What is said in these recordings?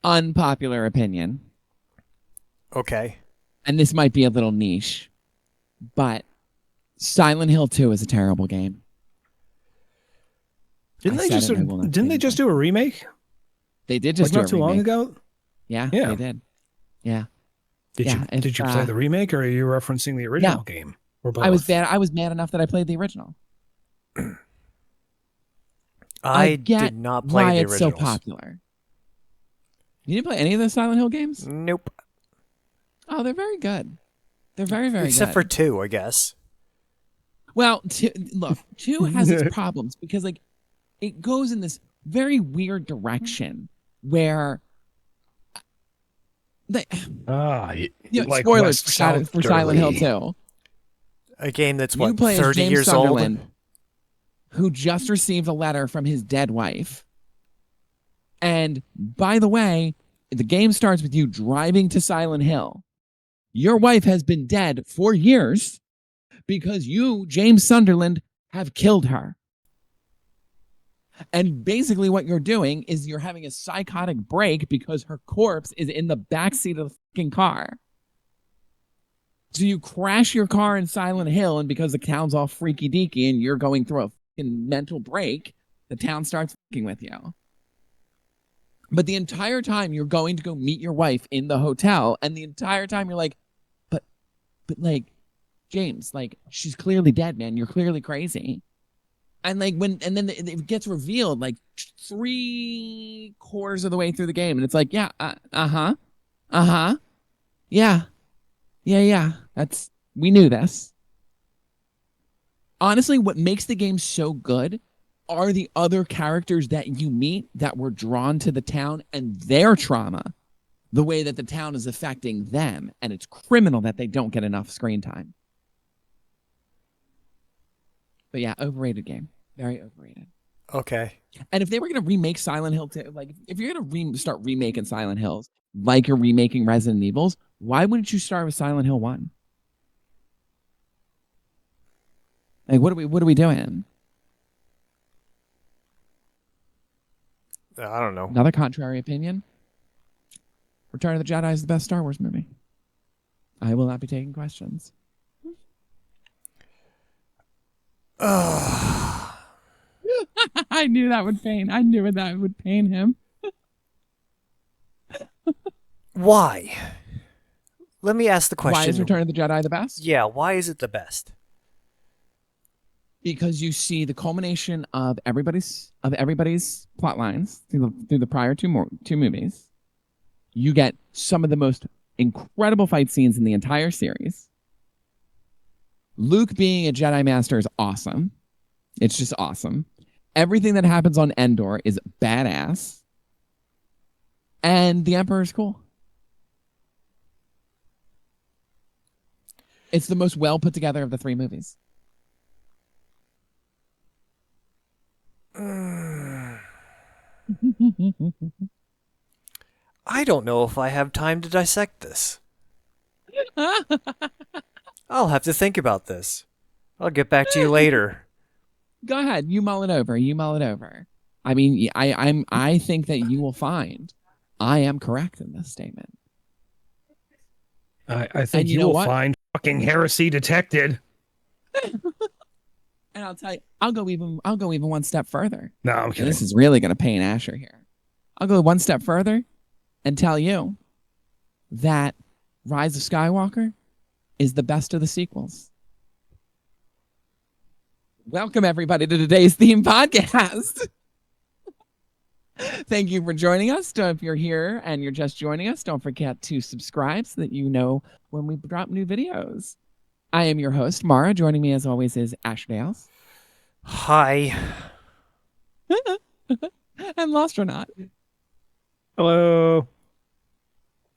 unpopular opinion, Okay. and this might be a little niche, but Silent Hill 2 is a terrible game. I said it and I will not Didn't say they just anything. do a remake They did just like do a not too long remake. ago? Yeah, Yeah. they did. Yeah. Did Yeah, you play the remake, or are you referencing the original game, or both? I was mad enough that I played the original. I I get did not play why the it's so originals. popular. You didn't play any of the Silent Hill games? Nope. Oh, they're very good. They're very, very Except good. for 2, I guess. Well, look, 2 has its problems because like it goes in this very weird direction where the, like spoilers West for Silent Hill Southerly. 2. A game that's, You what, play as 30 James years Sunderland, old? who just received a letter from his dead wife. And by the way, the game starts with you driving to Silent Hill. Your wife has been dead for years because you, James Sunderland, have killed her. And basically, what you're doing is you're having a psychotic break because her corpse is in the backseat of the fucking car. So you crash your car in Silent Hill, and because the town's all freaky deaky and you're going through a fucking mental break, the town starts fucking with you. But the entire time you're going to go meet your wife in the hotel, and the entire time you're like, but like, James, like, she's clearly dead, man. You're clearly crazy. And like and then it gets revealed like 3/4 of the way through the game, and it's like, yeah, yeah. We knew this. Honestly, what makes the game so good are the other characters that you meet that were drawn to the town and their trauma, the way that the town is affecting them, and it's criminal that they don't get enough screen time. But yeah, overrated game. Very overrated. Okay. And if they were going to remake Silent Hill 2, like if you're going to start remaking Silent Hills, like you're remaking Resident Evils, why wouldn't you start with Silent Hill 1? Like what are we doing? I don't know. Another contrary opinion. Return of the Jedi is the best Star Wars movie. I will not be taking questions. I knew that would pain. I knew that would pain him. Why? Let me ask the question. Why is Return of the Jedi the best? Yeah, why is it the best? Because you see the culmination of everybody's plot lines through the prior two movies. You get some of the most incredible fight scenes in the entire series. Luke being a Jedi Master is awesome. It's just awesome. Everything that happens on Endor is badass. And the Emperor's cool. It's the most well put together of the 3 movies. I don't know if I have time to dissect this. I'll have to think about this. I'll get back to you later. Go ahead. You mull it over. I mean, I think that you will find I am correct in this statement. I think you will find fucking heresy detected. And I'll tell you, I'll go even one step further. No, I'm kidding. And this is really going to pain Asher here. I'll go one step further and tell you that Rise of Skywalker is the best of the sequels. Welcome, everybody, to today's theme podcast. Thank you for joining us. If you're here and you're just joining us, don't forget to subscribe so that you know when we drop new videos. I am your host, Mara. Joining me, as always, is Asher Dales. Hi. And Lostronaut. Hello.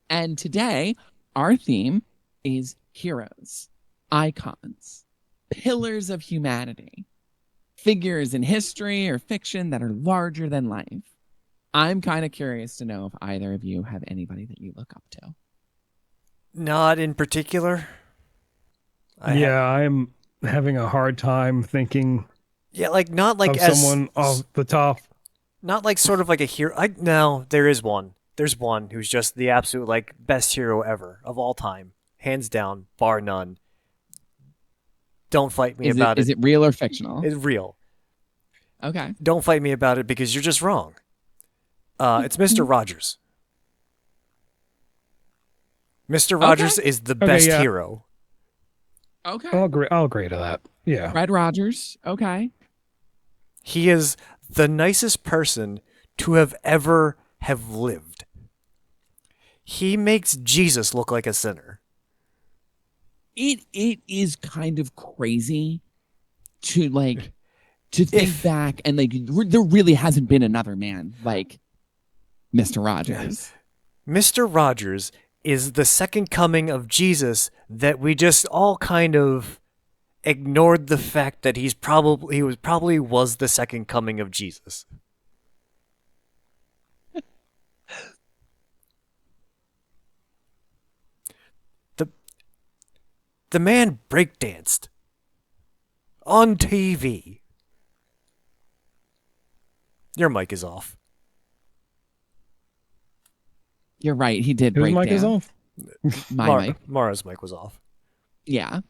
And today, our theme is heroes, icons, pillars of humanity, figures in history or fiction that are larger than life. I'm kind of curious to know if either of you have anybody that you look up to. Not in particular. I'm having a hard time thinking. Yeah, like not like of as someone off the top. Not like sort of like a hero. No, there is one. there's one who's just the absolute like best hero ever of all time, hands down, bar none. Don't fight me about Is it real or fictional? It's real. Okay. Don't fight me about it because you're just wrong. It's Mr. Rogers. Mr. Rogers is the best yeah. hero. Okay. I'll agree to that. Yeah. Fred Rogers. Okay. He is the nicest person to have ever have lived. He makes Jesus look like a sinner. It is kind of crazy to think back and like there really hasn't been another man like Mr. Rogers. Mr. Rogers is the second coming of Jesus that we just all kind of ignored the fact that he probably was the second coming of Jesus. The man breakdanced on TV. Your mic is off. You're right. He did Whose break mic down. is off? My mic. Mara's mic was off. Yeah.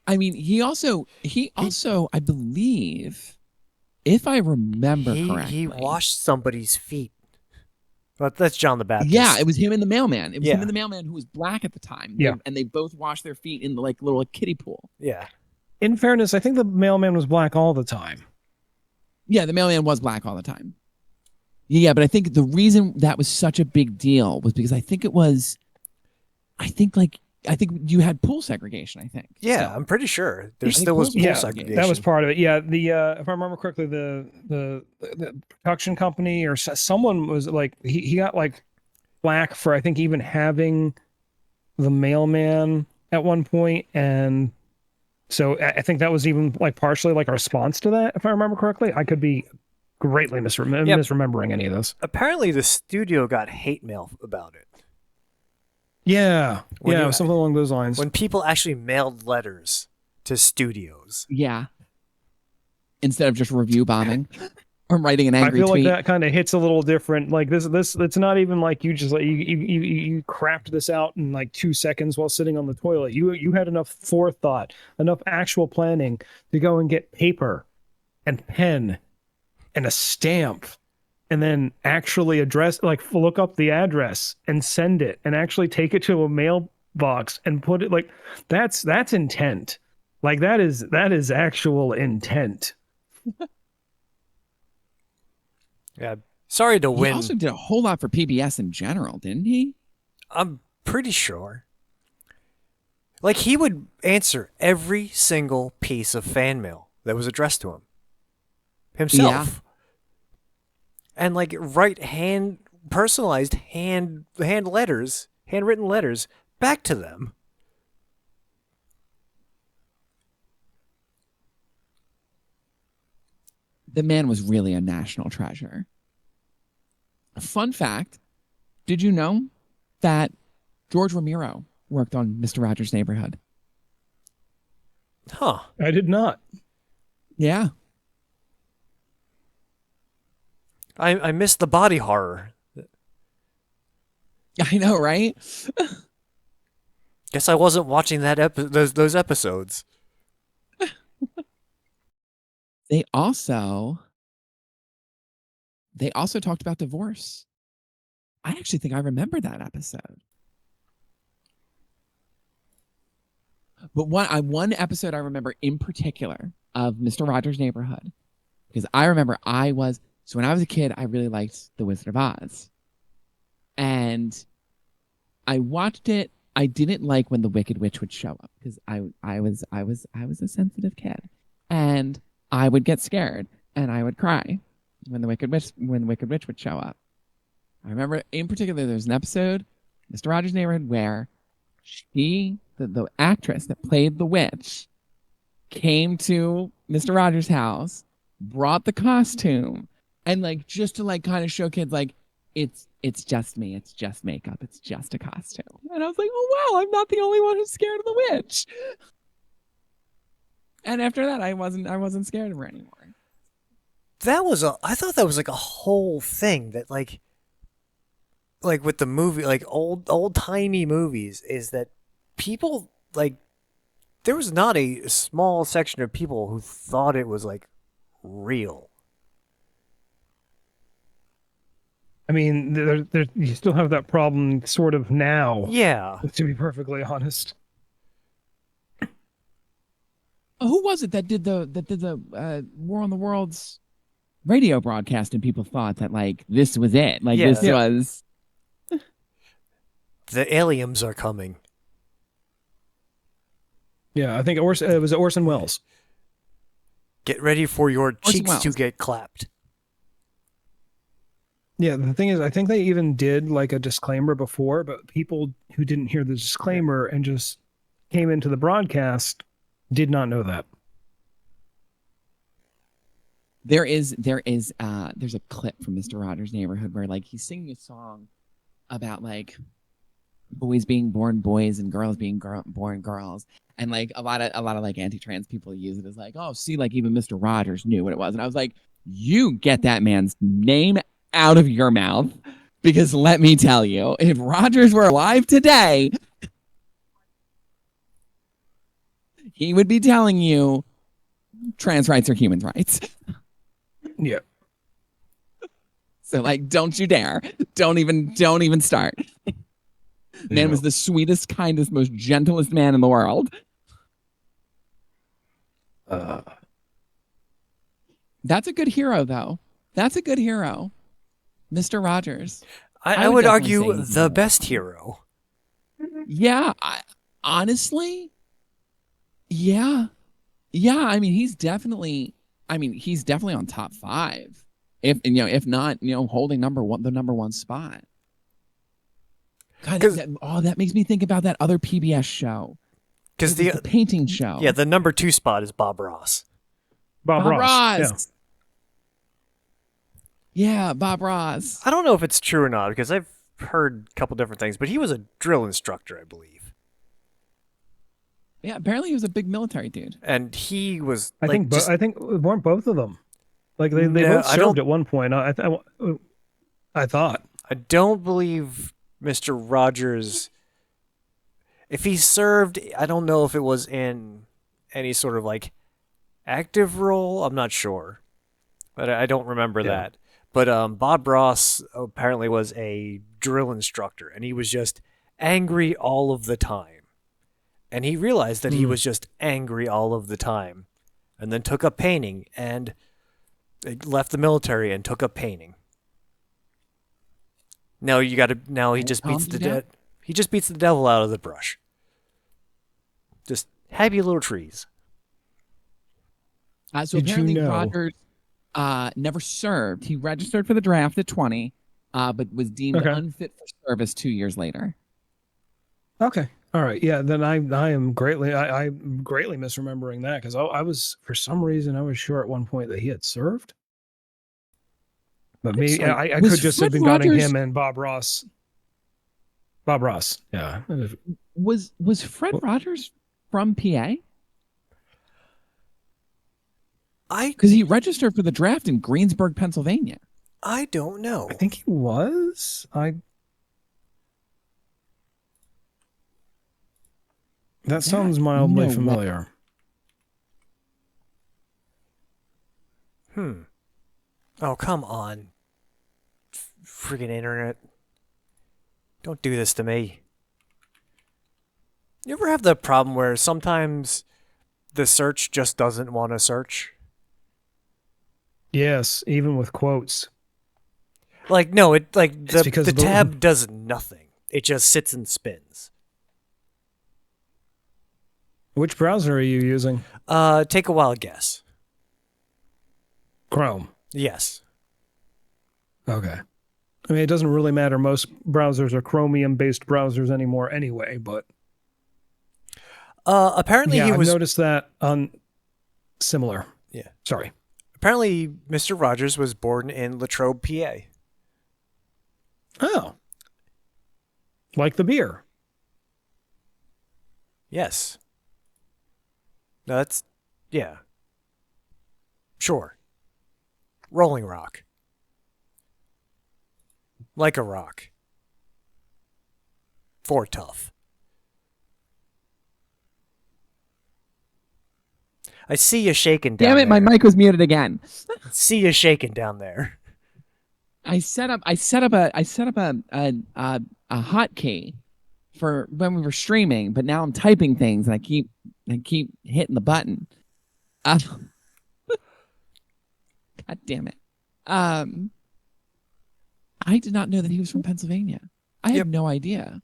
I mean, he also, I believe, if I remember correctly, He washed somebody's feet. But that's John the Baptist. Yeah, it was him and the mailman. It was Yeah. him and the mailman who was black at the time. Yeah. And they both washed their feet in the like little kiddie pool. Yeah. In fairness, I think the mailman was black all the time. Yeah, the mailman was black all the time. Yeah, but I think the reason that was such a big deal was because I think you had pool segregation, I think. Yeah, So, I'm pretty sure. There I think still was pool pool Yeah, segregation. that was part of it. Yeah, the if I remember correctly, the production company or someone was like he got like flack for I think even having the mailman at one point, and so I think that was even like partially like a response to that, if I remember correctly. I could be greatly misremembering any of this. Apparently, the studio got hate mail about it. Yeah, When yeah, you- something along those lines. When people actually mailed letters to studios. yeah. Instead of just review bombing or writing an I angry feel tweet. like that kind of hits a little different. Like this, it's not even like you just like you crapped this out in like 2 seconds while sitting on the toilet. You had enough forethought, enough actual planning to go and get paper and pen and a stamp, and then actually look up the address and send it, and actually take it to a mailbox and put it like that's intent. Like that is actual intent. Yeah. Sorry to He win. also did a whole lot for PBS in general, didn't he? I'm pretty sure. Like, he would answer every single piece of fan mail that was addressed to him himself. And like personalized handwritten letters back to them. The man was really a national treasure. Fun fact, did you know that George Romero worked on Mr. Rogers' Neighborhood? Huh. I did not. Yeah. I missed the body horror. I know, right? Guess I wasn't watching those episodes. They also talked about divorce. I actually think I remember that episode. But one episode I remember in particular of Mr. Rogers' Neighborhood, because I remember so when I was a kid, I really liked The Wizard of Oz. And I watched it. I didn't like when the Wicked Witch would show up because I was a sensitive kid. And I would get scared and I would cry when the Wicked Witch would show up. I remember in particular there's an episode, Mr. Rogers' Neighborhood, where the actress that played the witch came to Mr. Rogers' house, brought the costume, and like just to like kind of show kids like it's just me, it's just makeup, it's just a costume. And I was like, oh wow, I'm not the only one who's scared of the witch. And after that, I wasn't scared of her anymore. I thought that was like a whole thing that like with the movie, like old timey movies, is that people like there was not a small section of people who thought it was like real. I mean, you still have that problem sort of now, Yeah. to be perfectly honest. Who was it that did the War on the Worlds radio broadcast, and people thought that like this was it, like Yeah. this Yeah. was. The aliens are coming. Yeah, I think it was Orson Welles. Get ready for your cheeks to Welles. get clapped. Yeah, the thing is, I think they even did like a disclaimer before, but people who didn't hear the disclaimer and just came into the broadcast did not know that. There's a clip from Mr. Rogers' Neighborhood where like he's singing a song about like boys being born boys and girls being born girls, and like a lot of like anti-trans people use it as like, oh, see, like even Mr. Rogers knew what it was, and I was like, you get that man's name out of your mouth, because let me tell you, if Rogers were alive today, he would be telling you trans rights are human rights. Yeah. So like, don't you dare. Don't even start. Man was the sweetest, kindest, most gentlest man in the world. That's a good hero, though. That's a good hero. Mr. Rogers. I would would definitely argue say he's the the- best hero. Yeah, honestly, yeah. I mean, he's definitely on top 5. If not, holding the number 1 spot. God, that makes me think about that other PBS show. Because The painting show. the number 2 spot is Bob Ross. Bob Ross. Yeah, Bob Ross. I don't know if it's true or not because I've heard a couple different things, but he was a drill instructor, I believe. Yeah, apparently he was a big military dude. And he was I think just, I think weren't both of them. Like they No, both I don't- served at one point. I thought. I don't believe Mr. Rogers, if he served, I don't know if it was in any sort of like active role. I'm not sure, but I don't remember that. But Bob Ross apparently was a drill instructor, and he was just angry all of the time. And he realized that he was just angry all of the time, and then took up painting, and left the military and took up painting. Now he just beats he just beats the devil out of the brush. Just happy little trees. So Did you apparently know- Rogers never served. He registered for the draft at 20, but was deemed unfit for service 2 years later. Okay. All right. Yeah. Then I'm greatly misremembering that because I was, for some reason, I was sure at one point that he had served. But maybe Actually, I was could just have Fred been counting Rogers- him and Bob Ross. Bob Ross. Yeah. Was Fred Rogers from PA? Because he registered for the draft in Greensburg, Pennsylvania. I don't know. I think he was. That sounds mildly no way. familiar. Oh, come on. Freaking internet. Don't do this to me. You ever have the problem where sometimes the search just doesn't want to search? Yes, even with quotes. Like, no, It's because the the- tab does nothing. It just sits and spins. Which browser are you using? Take a wild guess. Chrome. Yes. Okay. I mean, it doesn't really matter. Most browsers are Chromium-based browsers anymore anyway, but Apparently yeah, he I've was noticed that on similar. Yeah. Sorry. Apparently Mr. Rogers was born in Latrobe, PA. Oh. Like the beer. Yes. No, that's yeah. Sure. Rolling Rock. Like a rock. For tough. I see you shaking down Damn it, my there. mic was muted again. See you shaking down there. I set up a hotkey for when we were streaming, but now I'm typing things and I keep hitting the button. God damn it. I did not know that he was from Pennsylvania. I Yep. had no idea.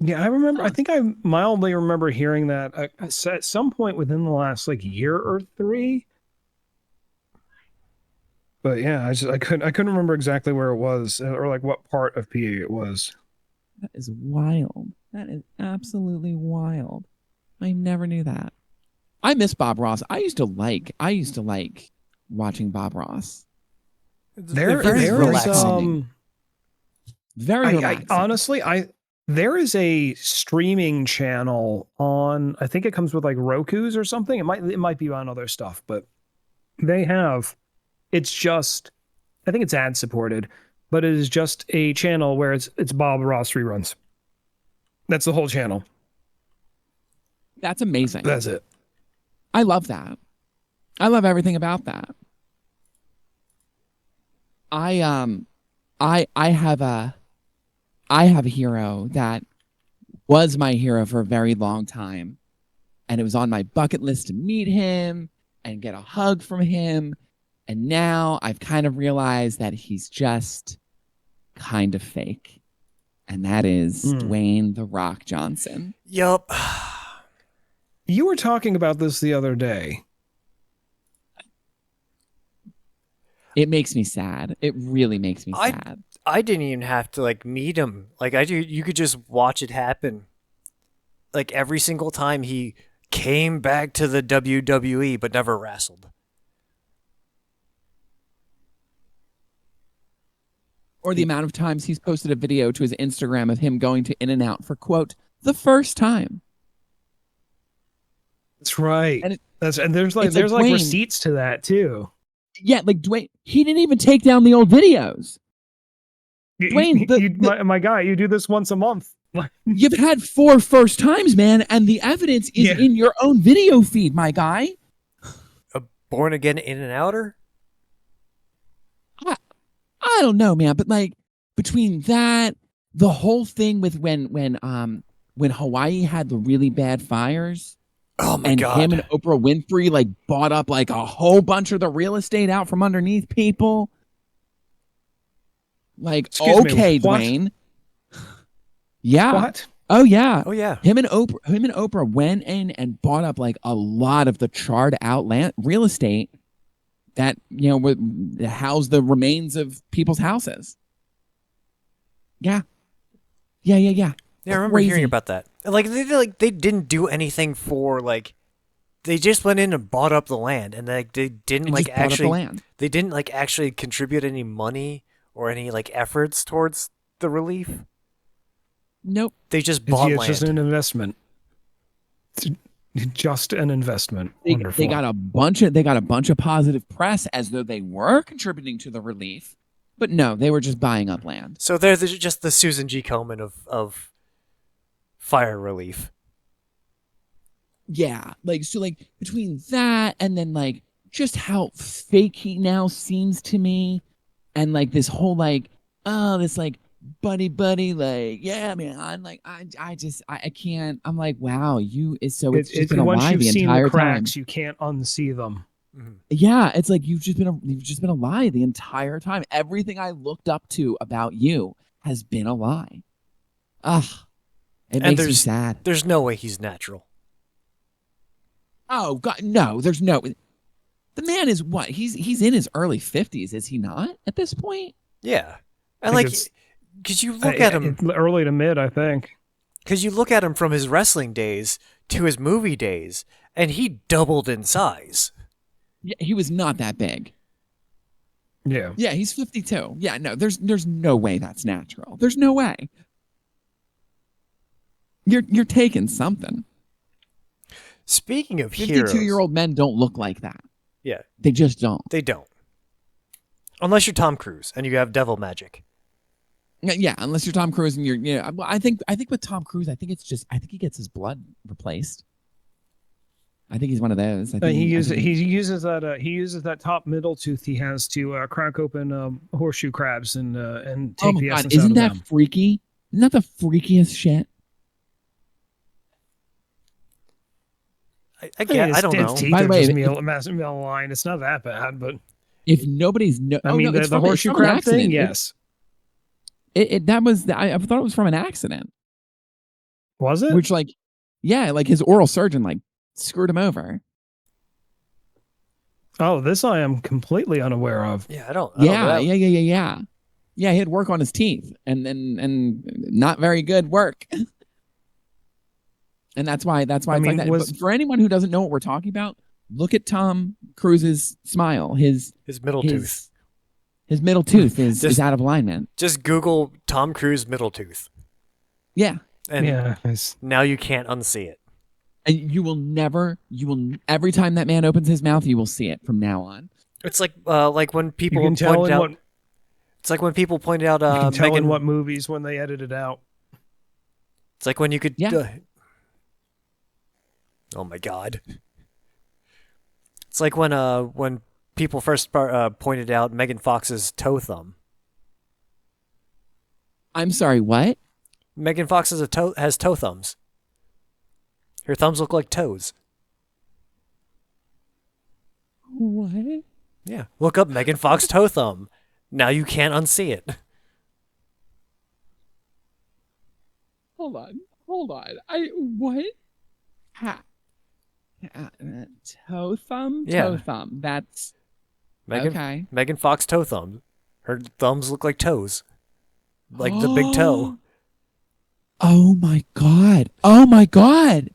Yeah, I remember. I think I mildly remember hearing that at some point within the last like year or three. But yeah, I couldn't remember exactly where it was or like what part of PA it was. That is wild. That is absolutely wild. I never knew that. I miss Bob Ross. I used to like watching Bob Ross. They're very relaxing. Very relaxing. Honestly, there is a streaming channel on. I think it comes with like Roku's or something. It might be on other stuff, but they have. It's just, I think it's ad supported, but it is just a channel where it's Bob Ross reruns. That's the whole channel. That's amazing. That's it. I love that. I love everything about that. I have a hero that was my hero for a very long time, and it was on my bucket list to meet him and get a hug from him. And now I've kind of realized that he's just kind of fake. And that is Dwayne "The Rock" Johnson. Yup. You were talking about this the other day. It makes me sad. It really makes me sad. I didn't even have to like meet him. Like you could just watch it happen. Like every single time he came back to the WWE but never wrestled. Or the amount of times he's posted a video to his Instagram of him going to In-N-Out for, quote, the first time. That's right. And there's like Dwayne, receipts to that too. Yeah, like Dwayne, he didn't even take down the old videos. Dwayne, my guy, you do this once a month. You've had 4 first times, man, and the evidence is in your own video feed, my guy. A born again In-N-Outer? I don't know, man, but like between that, the whole thing with when Hawaii had the really bad fires, oh my and God, him and Oprah Winfrey like bought up like a whole bunch of the real estate out from underneath people. Like, Excuse me, okay, what? Dwayne. Yeah. What? Oh yeah. Oh yeah. Him and Oprah went in and bought up like a lot of the charred out land real estate that, you know, would house the remains of people's houses. Yeah. Yeah. Yeah, I remember Crazy. hearing about that. And they didn't do anything for like, they just went in and bought up the land, and like they didn't And like just bought up the actually land. they didn't like actually contribute any money or any like efforts towards the relief. Nope. They just bought It's land. just an investment. It's just an investment. They Wonderful. got a bunch of positive press as though they were contributing to the relief, but no, they were just buying up land. So they're just the Susan G. Komen of fire relief. Yeah, like so, like between that and then like just how fake he now seems to me, and like this whole like this like buddy like yeah man, I'm like I can't. I'm like wow, it's just been a once lie you've the seen entire the cracks, time. you can't unsee them. Mhm. Yeah, it's like you've just been a lie the entire time. Everything I looked up to about you has been a lie. Ugh, it makes me sad. There's no way he's natural. Oh God, no! There's no. The man is what? He's in his early 50s, is he not? At this point, Yeah, and I like, think because you look at him, early to mid, I think. because you look at him from his wrestling days to his movie days, and he doubled in size. yeah, he was not that big. Yeah. Yeah, he's 52. Yeah, no, there's no way that's natural. There's no way. You're taking something. Speaking of heroes, 52-year-old men don't look like that. yeah, They just don't. they don't. Unless you're Tom Cruise and you have devil magic. Yeah, unless you're Tom Cruise and you're, I think with Tom Cruise, I think he gets his blood replaced. I think he's one of those. I think He uses that top middle tooth he has to crack open horseshoe crabs and take Oh my the god, essence isn't out that of them. freaky? Isn't that the freakiest shit? I get. I don't know. Its teeth By the are way, just if- a massive line. It's not that bad, but If nobody's I mean it's the from- it's horseshoe from an crab thing, accident. yes. I thought it was from an accident, Was it? which like his oral surgeon like screwed him over. Oh, this I am completely unaware of. Yeah, I don't know that. Yeah. Yeah, he had work on his teeth and not very good work. And that's why it's mean, like that. But for anyone who doesn't know what we're talking about, look at Tom Cruise's smile. His middle tooth. His middle tooth is Just- out of alignment. Just Google Tom Cruise middle tooth, Yeah. and Yeah, now you can't unsee it. And every time that man opens his mouth, you will see it from now on. It's like when you people can tell pointed in out. what It's like when people pointed out you can tell Megan. in what movies when they edit it out. It's like when you could. Yeah. Oh my god. It's like when people first pointed out Megan Fox's toe thumb. I'm sorry, what? Megan Fox has toe thumbs. Her thumbs look like toes. What? Yeah. Look up Megan Fox toe thumb. Now you can't unsee it. Hold on. What? Toe thumb? Yeah. Toe thumb. That's Megan, okay. Megan Fox toe thumb. Her thumbs look like toes. Like the big toe. Oh my god. Oh my god.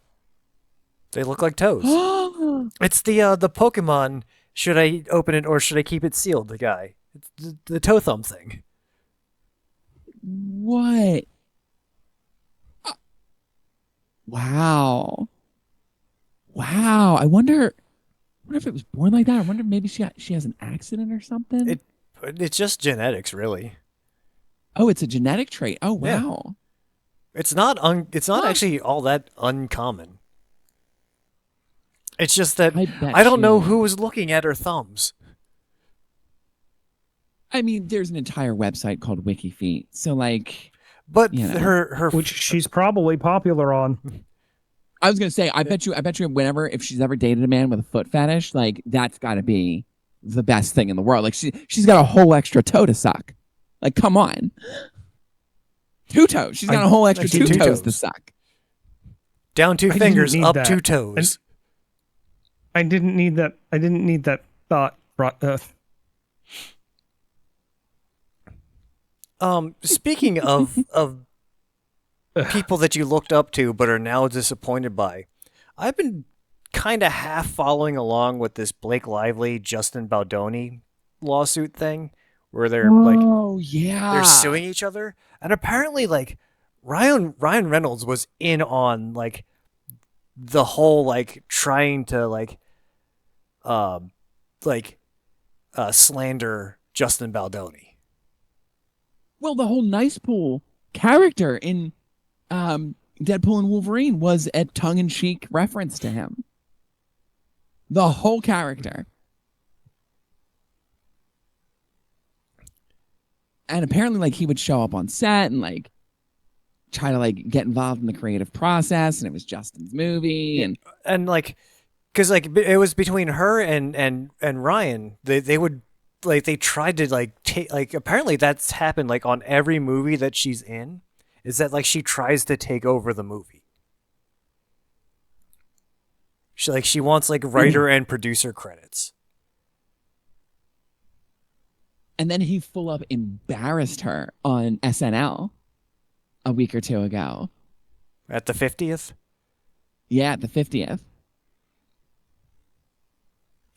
They look like toes. Oh It's the Pokemon. Should I open it or should I keep it sealed? The guy, it's the toe thumb thing. what? Wow. Wow. I wonder if it was born like that. I wonder if maybe she has an accident or something. It's just genetics, really. Oh, it's a genetic trait. Oh Yeah. wow. It's not Huh. actually all that uncommon. It's just that I bet I don't know you- who was looking at her thumbs. I mean, there's an entire website called WikiFeet. So like But You know. her Which she's probably popular on. I was gonna say, I bet you if she's ever dated a man with a foot fetish, like that's gotta be the best thing in the world. Like she's got a whole extra toe to suck. Like, come on. 2 toes. She's got a whole extra I see 2 2 toes to toes. suck. down 2 I didn't fingers, need up that. 2 toes. I didn't need that. I didn't need that thought. Speaking of people that you looked up to but are now disappointed by, I've been kind of half following along with this Blake Lively, Justin Baldoni lawsuit thing, where they're Oh yeah. they're suing each other, and apparently like Ryan Reynolds was in on like the whole like trying to slander Justin Baldoni. Well, the whole Nice Pool character in Deadpool and Wolverine was a tongue-in-cheek reference to him. The whole character. And apparently, like, he would show up on set and like try to like get involved in the creative process, and it was Justin's movie, and like because like it was between her and Ryan. They would like they tried to like take like apparently that's happened like on every movie that she's in, is that like she tries to take over the movie. She wants like writer and producer credits. and then he full up embarrassed her on SNL a week or two ago. At the 50th? Yeah, at the 50th.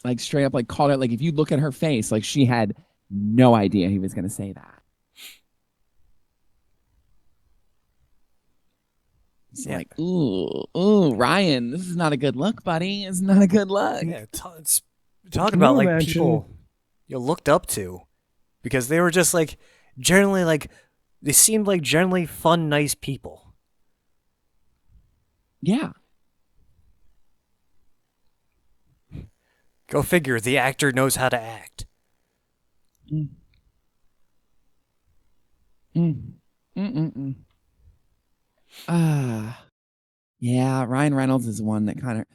Like straight up like called it, like if you look at her face, like she had no idea he was going to say that. It's Yeah. like, ooh, Ryan, this is not a good look, buddy. It's not a good look. Yeah, it's talking Can about you like imagine- people you looked up to because they were just like generally like they seemed like generally fun, nice people. Yeah. Go figure. The actor knows how to act. Mm. Mm. Mm-mm-mm. Yeah, Ryan Reynolds is one that kind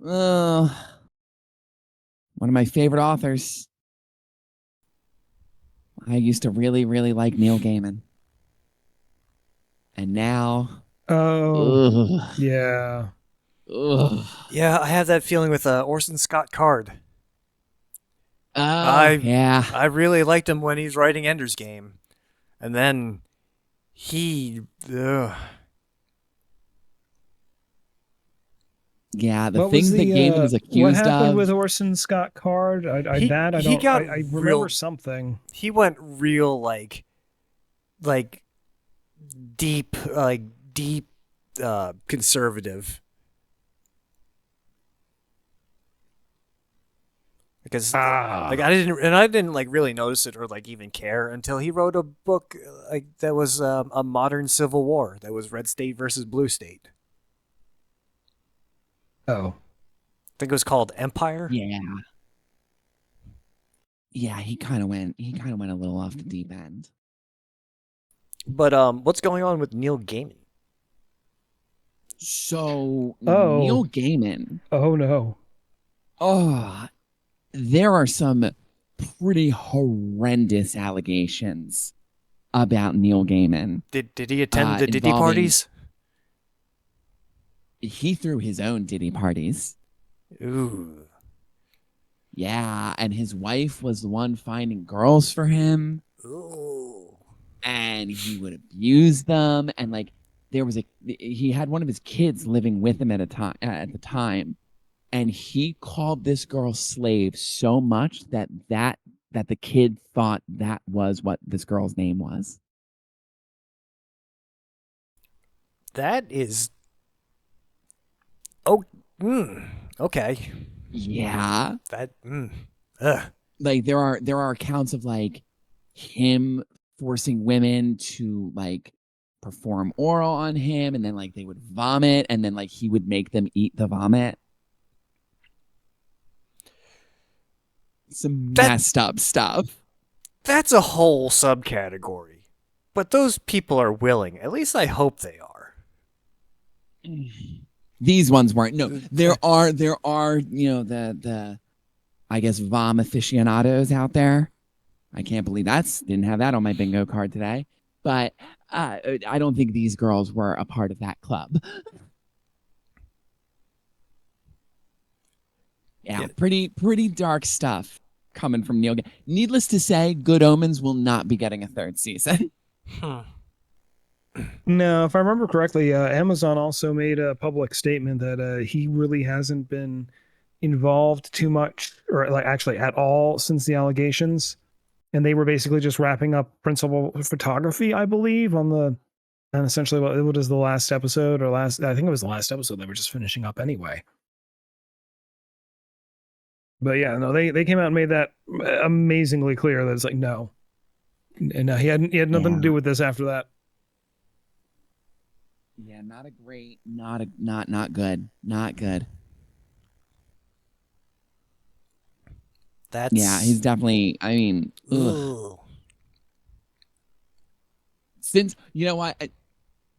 of, one of my favorite authors. I used to really, really like Neil Gaiman. And now, Oh, ugh, yeah. ugh. Yeah, I have that feeling with Orson Scott Card. Oh, yeah. I really liked him when he's writing Ender's Game, and then he. Yeah, the What was things that the Gaiman is what accused happened of. with Orson Scott Card? He got I remember real. something. He went real like deep conservative. Because like I didn't like really notice it or like even care until he wrote a book like that was a modern civil war that was Red State versus Blue State. Oh. I think it was called Empire. Yeah. Yeah, he kind of went a little off the deep end. But what's going on with Neil Gaiman? So Oh. Neil Gaiman, Oh no. there are some pretty horrendous allegations about Neil Gaiman. Did he attend the Diddy involving- parties? He threw his own Diddy parties. Ooh. Yeah, and his wife was the one finding girls for him, Ooh. and he would abuse them. And like, he had one of his kids living with him at the time, and he called this girl slave so much that the kid thought that was what this girl's name was. That is. Oh. Okay. Yeah. That. Ugh. Like there are accounts of like him forcing women to like perform oral on him, and then like they would vomit, and then like he would make them eat the vomit. Some messed up stuff. That's a whole subcategory. But those people are willing. At least I hope they are. These ones weren't. No, there are, the I guess vom aficionados out there. I can't believe didn't have that on my bingo card today. But I don't think these girls were a part of that club. Yeah, pretty dark stuff coming from Neil Gaiman. Needless to say, Good Omens will not be getting a third season. No, if I remember correctly, Amazon also made a public statement that he really hasn't been involved too much, or like actually at all, since the allegations, and they were basically just wrapping up principal photography, I believe, and essentially what is the last episode I think it was the last episode they were just finishing up anyway. But yeah, no, they came out and made that amazingly clear that it's like no, and he had nothing to do with this after that. Yeah, not good. Not good. That's Yeah, he's definitely, I mean, ugh. Since, you know what,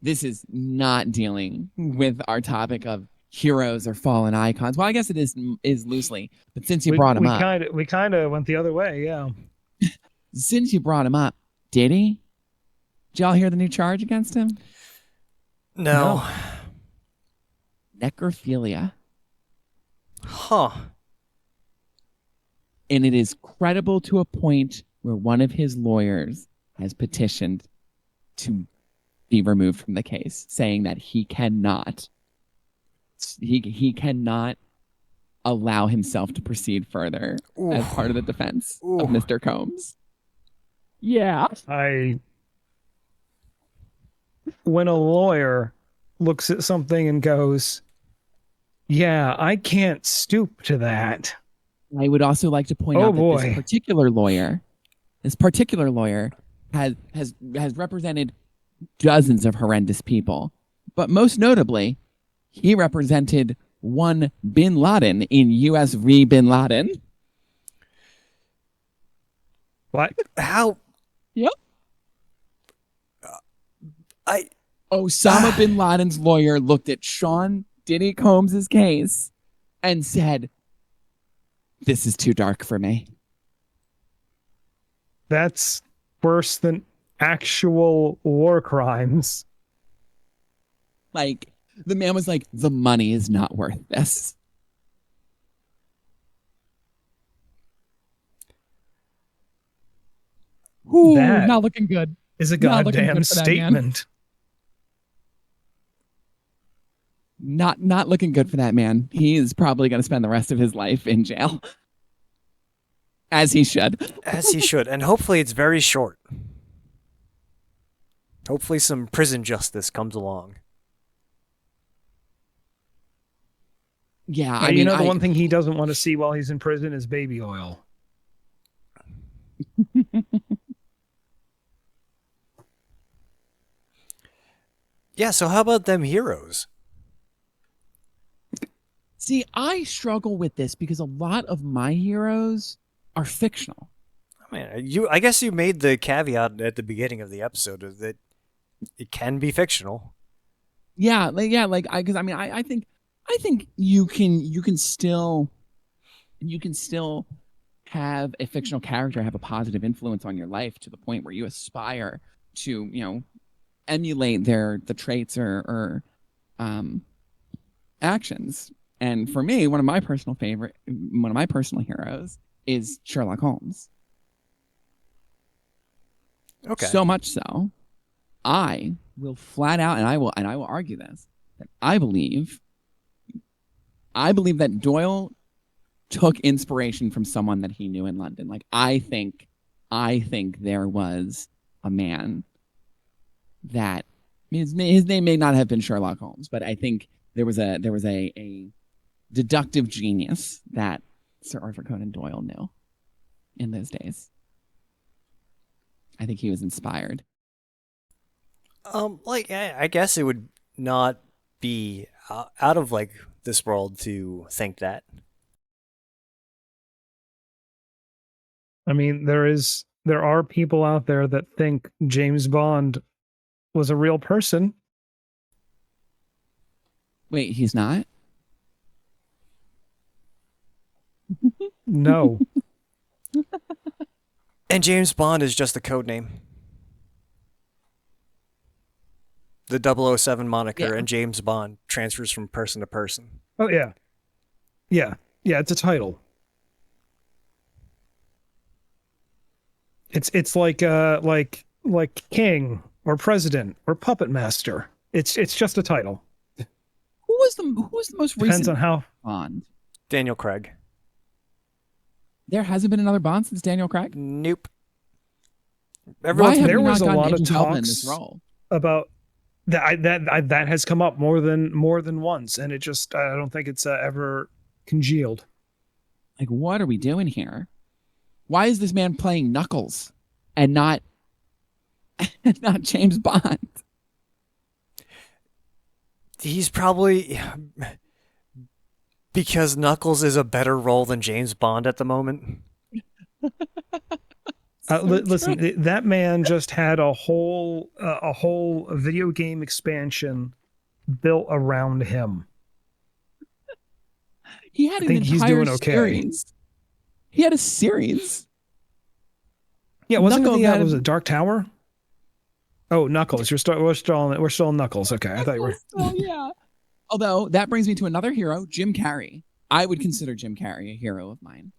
this is not dealing with our topic of heroes or fallen icons. Well, I guess it is loosely, but since you brought him up. We kind of went the other way, yeah. Since you brought him up, did he? Did y'all hear the new charge against him? No. Necrophilia. Huh. And it is credible to a point where one of his lawyers has petitioned to be removed from the case, saying that he cannot allow himself to proceed further as part of the defense of Mr. Combs. Yeah. When a lawyer looks at something and goes, yeah, I can't stoop to that. I would also like to point out that boy. this particular lawyer This particular lawyer has represented dozens of horrendous people, but most notably, he represented one Bin Laden in U.S. v. Bin Laden. What? How? Yep. I Osama bin Laden's lawyer looked at Sean Diddy Combs' case and said, "This is too dark for me." That's worse than actual war crimes. Like, the man was like, "The money is not worth this." Ooh, That not looking good. is a Not looking goddamn good for that man. statement. Not looking good for that man. He is probably going to spend the rest of his life in jail. As he should. As he should, and hopefully it's very short. Hopefully some prison justice comes along. Yeah, But I mean, the one thing he doesn't want to see while he's in prison is baby oil. Yeah, so how about them heroes? See, I struggle with this because a lot of my heroes are fictional. I mean, I guess you made the caveat at the beginning of the episode that it can be fictional. Yeah, because I think you can still have a fictional character have a positive influence on your life to the point where you aspire to, emulate the traits or actions. And for me, one of my personal heroes is Sherlock Holmes. Okay. So much so, I will flat out, and I will argue this, that I believe that Doyle took inspiration from someone that he knew in London. Like, I think there was a man that his name may not have been Sherlock Holmes, but I think there was a deductive genius that Sir Arthur Conan Doyle knew in those days. I think he was inspired. I guess it would not be out of like this world to think that. I mean, there are people out there that think James Bond was a real person. Wait, he's not? No. And James Bond is just a code name. The 007 moniker Yeah. and James Bond transfers from person to person. Oh yeah. Yeah. Yeah, it's a title. It's like king or president or puppet master. It's just a title. Who was the most Depends recent on how. Bond? Daniel Craig. There hasn't been another Bond since Daniel Craig? Nope. Why Everyone's have there we not was a gotten lot of Idris Elba in this talks role? about that has come up more than once, and it just I don't think it's ever congealed. Like, what are we doing here? Why is this man playing Knuckles and not James Bond? He's probably because Knuckles is a better role than James Bond at the moment. Listen, that man just had a whole video game expansion built around him. He had I an think he's entire doing okay. series. He had a series. Yeah, wasn't Knuckles it had was it Dark Tower? Oh, Knuckles. We're still on Knuckles. Okay, I thought you were. Oh yeah. Although that brings me to another hero, Jim Carrey. I would consider Jim Carrey a hero of mine.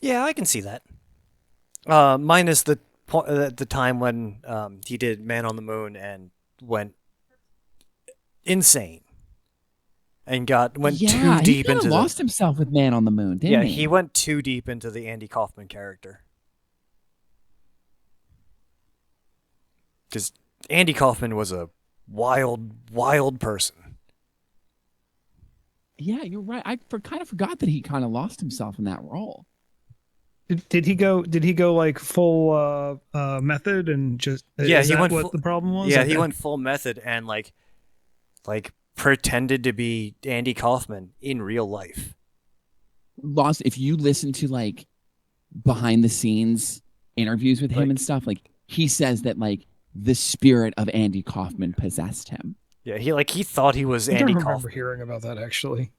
Yeah, I can see that. Minus the time when he did Man on the Moon and went insane and went too deep into lost himself with Man on the Moon, didn't he? he went too deep into the Andy Kaufman character. Because Andy Kaufman was a wild person. Yeah, you're right. I kind of forgot that he kind of lost himself in that role. Did he go? Did he go like full method and just? Yeah, Is he that went what full- the problem was? Yeah, he Okay. went full method and like pretended to be Andy Kaufman in real life. Lost. If you listen to like behind the scenes interviews with him Like- and stuff, like he says that like the spirit of Andy Kaufman possessed him. Yeah, he thought he was I don't Andy remember Kaufman. hearing about that actually.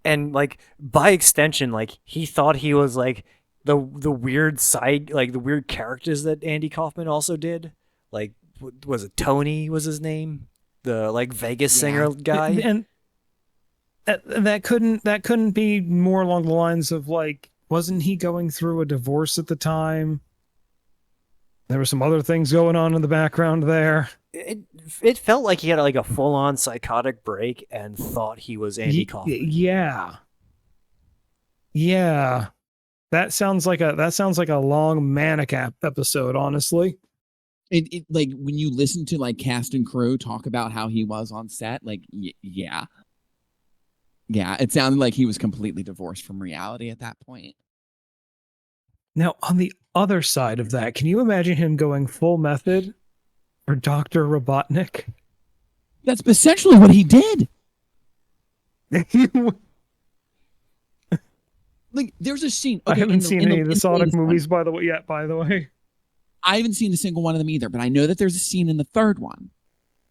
And like by extension, like he thought he was like the weird side, like the weird characters that Andy Kaufman also did. Like was it Tony was his name, the like Vegas Yeah. singer guy. And that couldn't be more along the lines of like, wasn't he going through a divorce at the time? There were some other things going on in the background there. It felt like he had like a full on psychotic break and thought he was Andy Kaufman. Yeah. Yeah. That sounds like a long manic episode, honestly. It like when you listen to like cast and crew talk about how he was on set, like yeah, it sounded like he was completely divorced from reality at that point. Now, on the other side of that, can you imagine him going full method for Dr. Robotnik? That's essentially what he did. Like, there's a scene. I Okay, haven't seen any of the Sonic latest one. movies, by the way. I haven't seen a single one of them either, but I know that there's a scene in the third one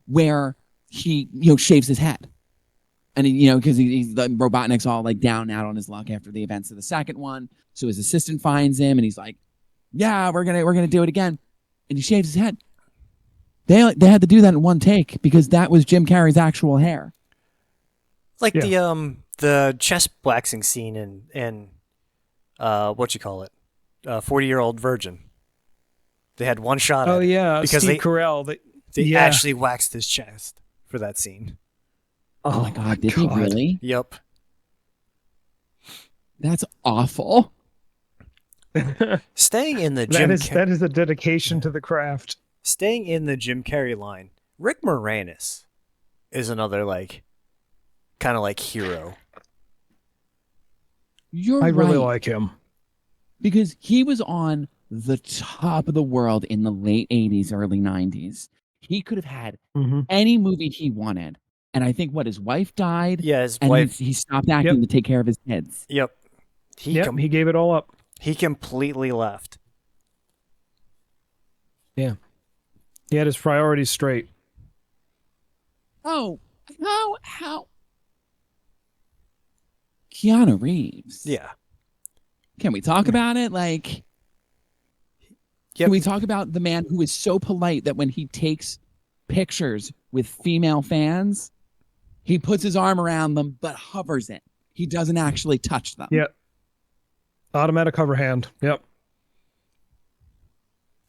where he, shaves his head. And he, because he's the Robotnik's all like down out on his luck after the events of the second one. So his assistant finds him and he's like, "Yeah, we're gonna do it again." And he shaves his head. They had to do that in one take because that was Jim Carrey's actual hair. Like Yeah. the chest waxing scene in what you call it, 40-Year-Old Virgin. They had one shot. Oh at it yeah, because Steve Carell. they yeah. actually waxed his chest for that scene. Oh my God, did he really? Yep. That's awful. Staying in the Jim that is a dedication to the craft. Staying in the Jim Carrey line, Rick Moranis is another like kind of like hero. You're I really right. like him. Because he was on the top of the world in the late 80s, early 90s. He could have had Mhm. any movie he wanted. And I think his wife died. Yeah, his And wife. he stopped acting to take care of his kids. Yep. He He gave it all up. he completely left. Yeah. He had his priorities straight. Oh, how? Keanu Reeves. Yeah. Can we talk about it? Like, Yep. can we talk about the man who is so polite that when he takes pictures with female fans, he puts his arm around them but hovers it. He doesn't actually touch them. Yeah. Automatic hover hand. Yep.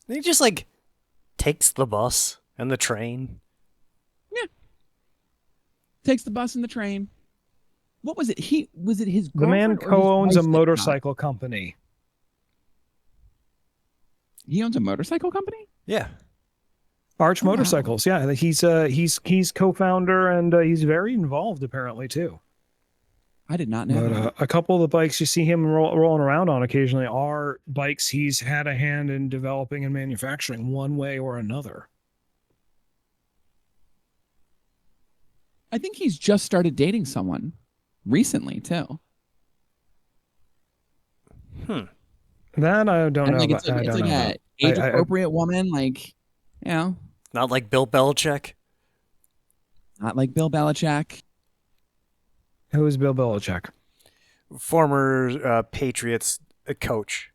He just like takes the bus and the train. Takes the bus and the train. What was it? Was it his The man girlfriend or his co-owns a wife's that motorcycle company. died? He owns a motorcycle company? Yeah. Arch Oh, wow. Motorcycles. Yeah, he's co-founder and he's very involved apparently too. I did not know. But a couple of the bikes you see him rolling around on occasionally are bikes he's had a hand in developing and manufacturing one way or another. I think he's just started dating someone recently too. That I don't And know like about. I it's don't like know. a age appropriate woman, like Not like Bill Belichick. not like Bill Belichick. Who is Bill Belichick? Former Patriots coach.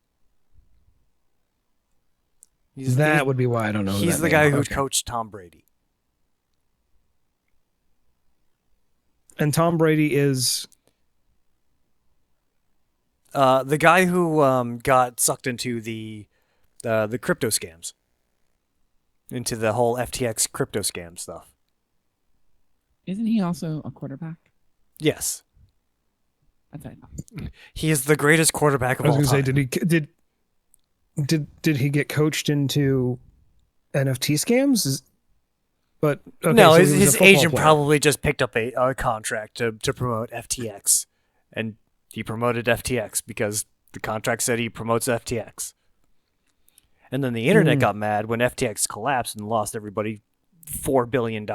That would be why I don't know. who He's that the name guy is. who Okay. coached Tom Brady. And Tom Brady is The guy who got sucked into the crypto scams, into the whole FTX crypto scam stuff. Isn't he also a quarterback? Yes, That's what I thought. he is the greatest quarterback of I was all going time. to say, did he get coached into NFT scams? But okay, No, so his, he was a his football agent player. probably just picked up a contract to promote FTX, and he promoted FTX because The contract said he promotes FTX. And then the internet got mad when FTX collapsed and lost everybody $4 billion.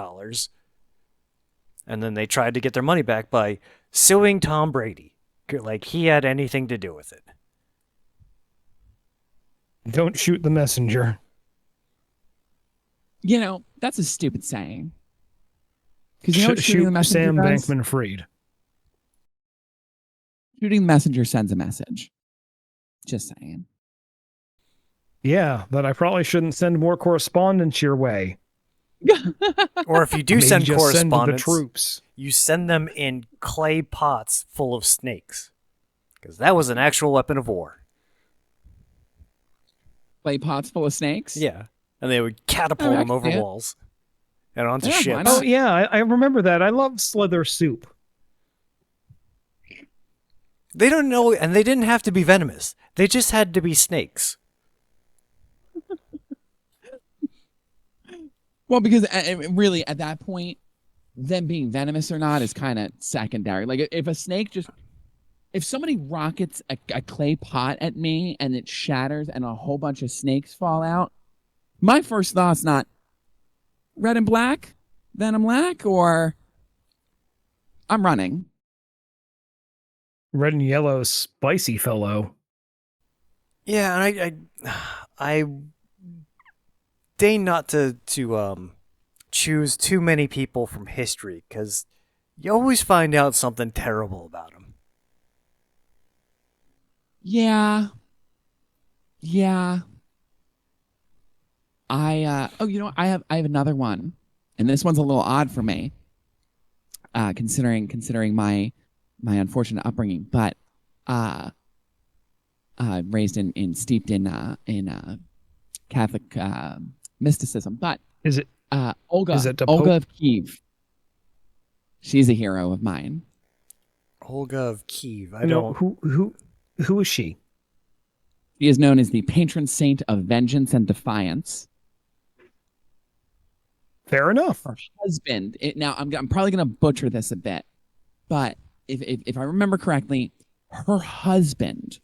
And then they tried to get their money back by suing Tom Brady. Like he had anything to do with it. Don't shoot the messenger. You know, that's a stupid saying. Because you know what shooting the Shoot messenger Sam does? Bankman-Fried. Shooting the messenger sends a message. Just saying. Yeah, that I probably shouldn't send more correspondence your way. Or if you do Maybe send just send the correspondence, troops. you send them in clay pots full of snakes. Because that was an actual weapon of war. Clay pots full of snakes? Yeah. And they would catapult Oh, I them can over see it. walls and onto Yeah, why ships. not? Oh yeah, I remember that. I love Slither soup. They don't know, and they didn't have to be venomous. They just had to be snakes. Well, because really, at that point, them being venomous or not is kind of secondary. Like, if a snake just... If somebody rockets a clay pot at me and it shatters and a whole bunch of snakes fall out, my first thought's not red and black, venom lack, or I'm running. Red and yellow spicy fellow. Yeah, and I deign not to choose too many people from history because you always find out something terrible about them. Yeah. I have another one, and this one's a little odd for me, considering my unfortunate upbringing. But raised steeped in Catholic mysticism. But Is it? Olga Is it the Olga Pope? of Kiev. She's a hero of mine. Olga of Kiev. I No, don't. who is she? She is known as the patron saint of vengeance and defiance. Fair enough. Her husband. Now, I'm probably going to butcher this a bit, but if I remember correctly, her husband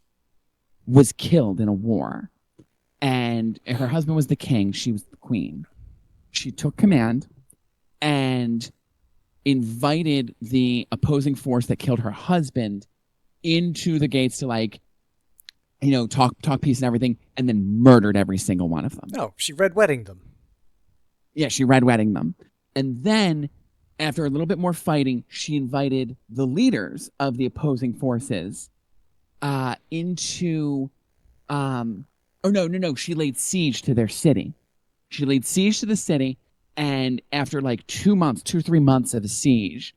was killed in a war, and her husband was the king. She was the queen. She took command and invited the opposing force that killed her husband into the gates to, like, you know, talk peace and everything, and then murdered every single one of them. No, she red weddinged them. Yeah, she red wedding them. And then, after a little bit more fighting, she invited the leaders of the opposing forces into... No. She laid siege to their city. She laid siege to the city, and after like 2 months, 2 or 3 months of a siege,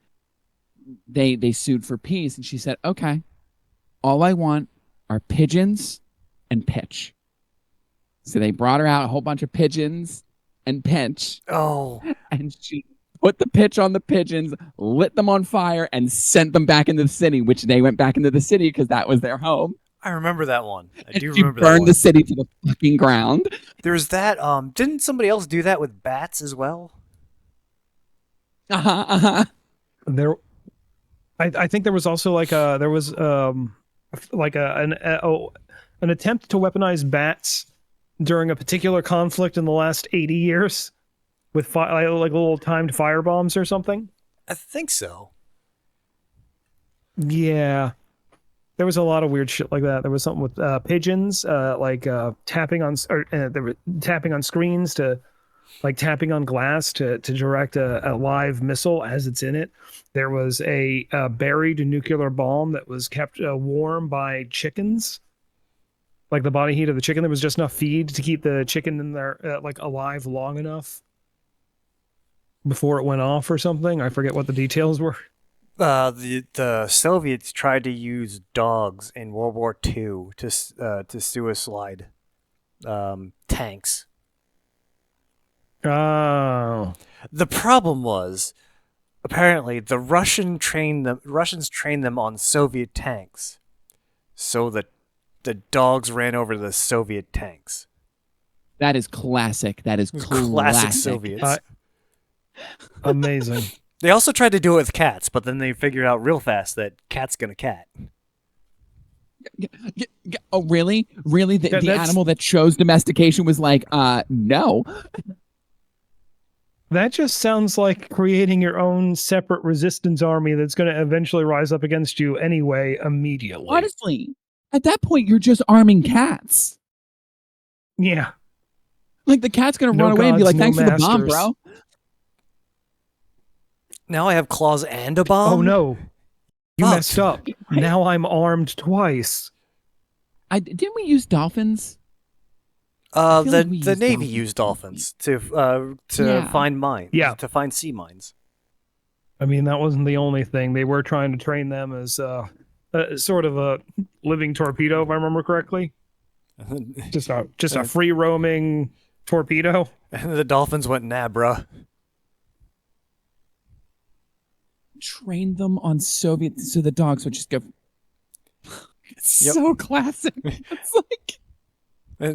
they sued for peace, and she said, okay, all I want are pigeons and pitch. So they brought her out a whole bunch of pigeons and pitch, Oh, and she put the pitch on the pigeons, lit them on fire, and sent them back into the city, which they went back into the city because that was their home. I remember that one. I And do she remember that burned one. the city to the fucking ground. There's that. Didn't somebody else do that with bats as well? There, I think there was also like an attempt to weaponize bats during a particular conflict in the last 80 years with like little timed fire bombs or something. I think so. Yeah. There was a lot of weird shit like that. There was something with pigeons, tapping on they were tapping on screens to, like, tapping on glass to direct a live missile as it's in it. There was a buried nuclear bomb that was kept warm by chickens, like the body heat of the chicken. There was just enough feed to keep the chicken in there like alive long enough before it went off or something. I forget what the details were. The Soviets tried to use dogs in World War II to suicide tanks. Oh. The problem was, apparently, the Russians trained them on Soviet tanks, so that the dogs ran over the Soviet tanks. That is classic. That is Classic Soviets. Amazing. They also tried to do it with cats, but then they figured out real fast that cat's gonna cat. Oh, really? Really? The That's- animal that chose domestication was like, no. That just sounds like creating your own separate resistance army that's going to eventually rise up against you anyway, immediately. Honestly, at that point, you're just arming cats. Yeah. Like the cat's gonna No run away and be gods, like, no "Thanks for the bomb, masters." bro." Now I have claws and a bomb. Oh no. You Fuck. messed up. Now I'm armed twice. Didn't we use dolphins? The feel like we the used Navy dolphins. used dolphins to Yeah. find mines. Yeah. To find sea mines. I mean, that wasn't the only thing. They were trying to train them as sort of a living torpedo, if I remember correctly. Just a free roaming torpedo. And the dolphins went, nah, bruh. Trained them on Soviet, so the dogs would just go. It's Yep. so classic. It's like,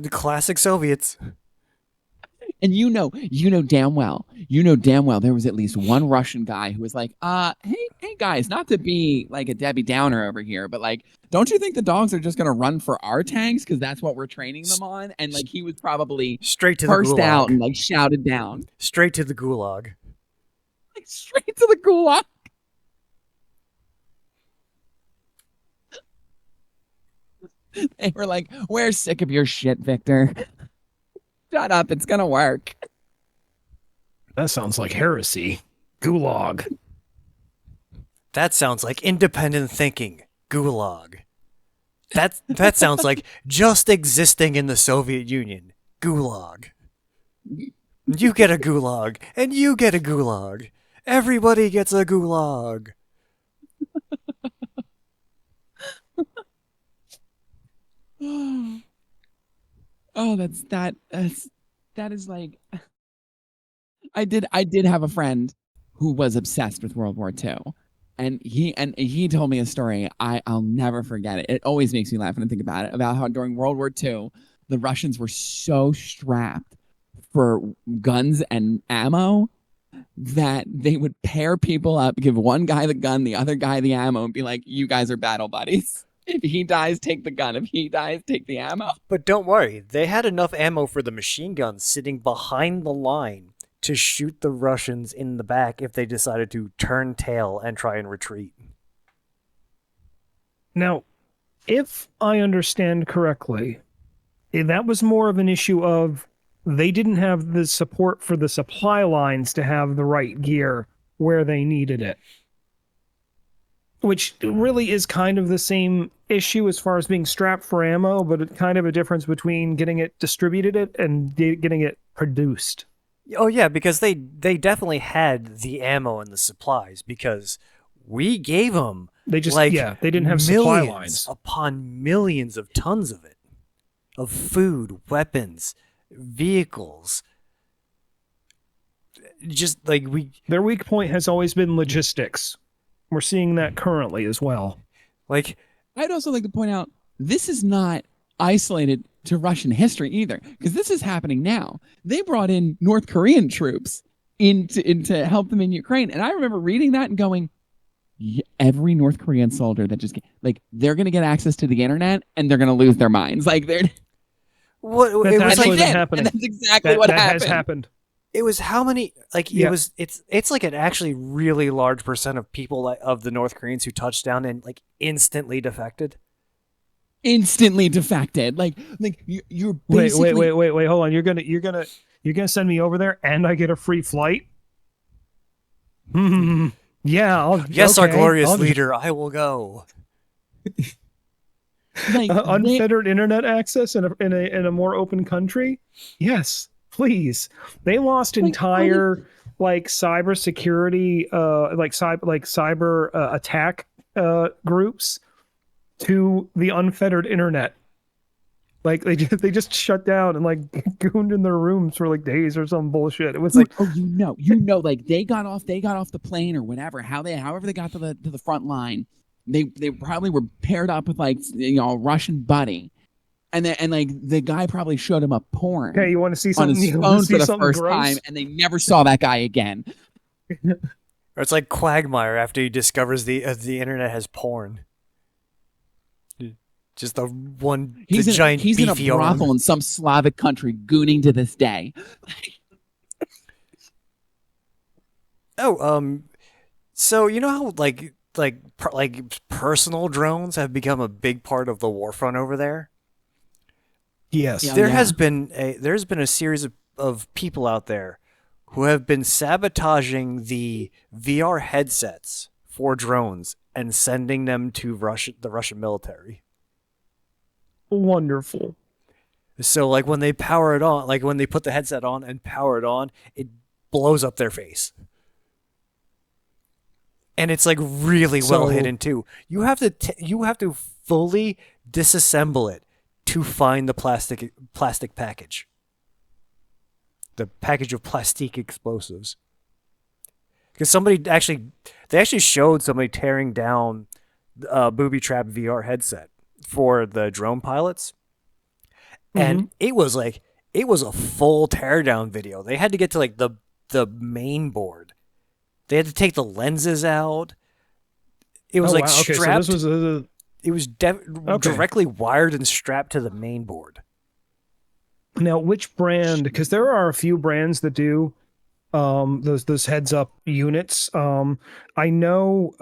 The classic Soviets. and you know damn well, there was at least one Russian guy who was like, hey guys, not to be like a Debbie Downer over here, but like, don't you think the dogs are just gonna run for our tanks because that's what we're training them on? And like, he was probably Straight to the cursed gulag. out and like shouted down, Straight to the gulag. like straight to the gulag. They were like, "We're sick of your shit, Victor. Shut up, it's gonna work." That sounds like heresy. Gulag. That sounds like independent thinking. Gulag. That sounds like just existing in the Soviet Union. Gulag. You get a gulag, and you get a gulag. Everybody gets a gulag. Oh, that is like, I did have a friend who was obsessed with World War II. And he told me a story I'll never forget it. It always makes me laugh when I think about it, about how during World War II, the Russians were so strapped for guns and ammo that they would pair people up, give one guy the gun, the other guy the ammo, and be like, "You guys are battle buddies. If he dies, take the gun. If he dies, take the ammo." But don't worry, they had enough ammo for the machine guns sitting behind the line to shoot the Russians in the back if they decided to turn tail and try and retreat. Now, if I understand correctly, that was more of an issue of they didn't have the support for the supply lines to have the right gear where they needed it. Which really is kind of the same issue as far as being strapped for ammo, but it's kind of a difference between getting it distributed and getting it produced. Oh yeah, because they definitely had the ammo and the supplies because we gave them They just like they didn't have supply millions lines. upon millions of tons of it, of food, weapons, vehicles. Just like Their weak point has always been logistics. We're seeing that currently as well. like I'd also like to point out this is not isolated to Russian history either, because this is happening now. They brought in North Korean troops into help them in Ukraine, and I remember reading that and going, every North Korean soldier that just like they're gonna get access to the internet and they're gonna lose their minds. Like they're what That's it was actually like been did, happening. and that's exactly That, what that happened. has happened. it was how many like Yeah. it's like an actually really large percent of people of the North Koreans who touched down and like instantly defected. Instantly defected. Like you're Wait, basically wait, hold on. You're gonna send me over there and I get a free flight? Yeah, Yes, our okay, glorious I'll- leader, I will go. like unfettered internet access in a more open country. Yes, please. They lost Like, entire like cybersecurity cyber attack groups to the unfettered internet. Like they just shut down and like gooned in their rooms for like days or some bullshit. It was like like they got off the plane or whatever, however they got to the front line. They probably were paired up with like a Russian buddy, and like the guy probably showed him a porn hey, you want to see on something? his You wanna phone see for the something first gross? time, and they never saw that guy again. Or it's like Quagmire after he discovers the internet has porn. Just the one, He's the giant he's in a beefy arm. brothel in some Slavic country, gooning to this day. Oh, so you know how like personal drones have become a big part of the war front over there? Yes. Yeah. There's been a series of people out there who have been sabotaging the VR headsets for drones and sending them to the Russian military. Wonderful. So like when they power it on, like when they put the headset on and power it on, it blows up their face. And it's like really well So- hidden too. You have to fully disassemble it to find the plastic package. The package of plastic explosives. Because they actually showed somebody tearing down a booby trap VR headset for the drone pilots, and it was a full teardown video. They had to get to like the main board. They had to take the lenses out. It was like wow. Okay, strapped. so this was It was Okay. directly wired and strapped to the main board. now which brand? Because there are a few brands that do those heads up units. I know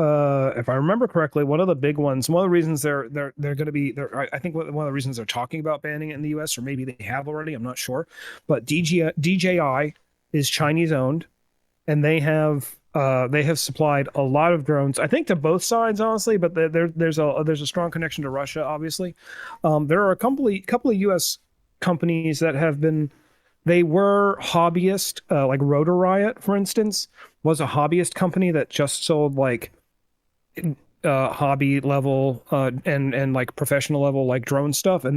if I remember correctly, one of the big ones, one of the reasons they're going to be there, I think one of the reasons they're talking about banning it in the US, or maybe they have already, I'm not sure, but DJI is Chinese owned, and they have supplied a lot of drones, I think, to both sides, honestly, but there's a strong connection to Russia, obviously. There are a couple of US companies that have been, they were hobbyist, like Rotor Riot, for instance, was a hobbyist company that just sold like hobby level and like professional level like drone stuff, and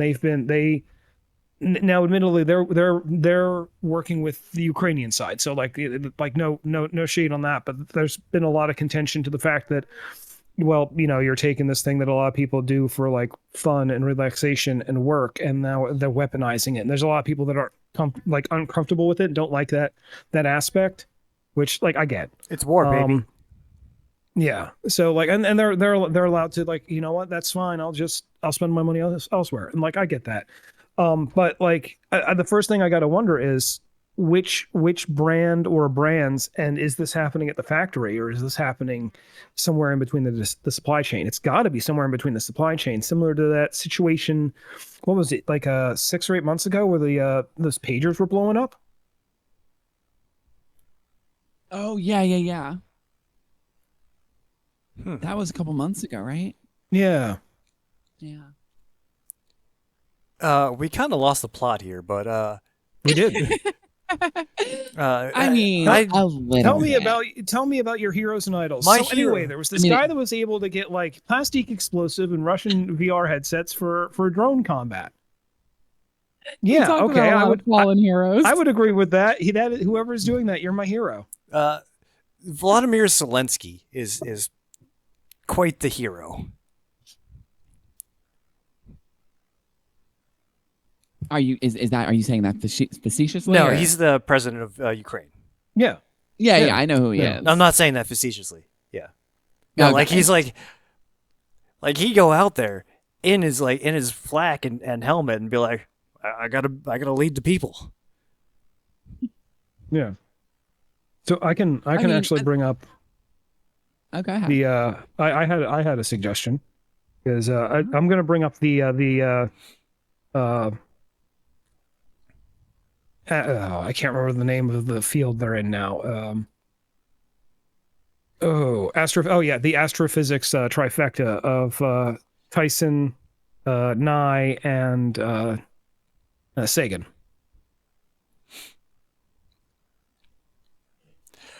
now admittedly they're working with the Ukrainian side, so like no shade on that, but there's been a lot of contention to the fact that, well, you know, you're taking this thing that a lot of people do for like fun and relaxation and work, and now they're weaponizing it. And there's a lot of people that are like uncomfortable with it and don't like that aspect, which like I get. It's war, baby. Yeah. So like, and they're allowed to, like, you know what, that's fine. I'll spend my money elsewhere. And like, I get that. But like the first thing I got to wonder is which brand or brands, and is this happening at the factory, or is this happening somewhere in between the supply chain? It's got to be somewhere in between the supply chain, similar to that situation. What was it, like 6 or 8 months ago, where those pagers were blowing up? Oh yeah. That was a couple months ago, right? Yeah. Yeah. We kind of lost the plot here, but We did. I mean, I- a little Tell me about your heroes and idols. My So anyway, hero- there was this I mean, guy that was able to get like plastic explosive and Russian VR headsets for drone combat. Yeah, Talk okay, about a lot of fallen heroes. I would agree with that. Whoever's doing that, you're my hero. Vladimir Zelensky is quite the hero. Are you saying that facetiously? No, or- he's the president of Ukraine. Yeah. yeah, I know who he Yeah. is. I'm not saying that facetiously. Yeah. No, like Okay. he's like he go out there in his flak and helmet and be like, I gotta lead the people. Yeah. So I can mean, actually bring up Okay. the I had a suggestion, because I'm going to bring up the I can't remember the name of the field they're in now. The astrophysics trifecta of Tyson, Nye, and Sagan.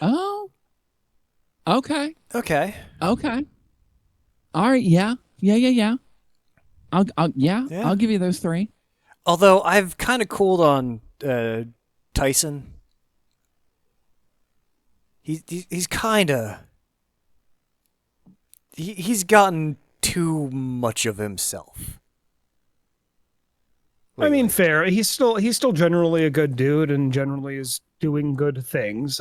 Oh. Okay. Okay. Okay. All right. Yeah. I'll Yeah. I'll give you those three. Although I've kind of cooled on Tyson. He's kind of he's gotten too much of himself. I mean, fair. He's still generally a good dude and generally is doing good things.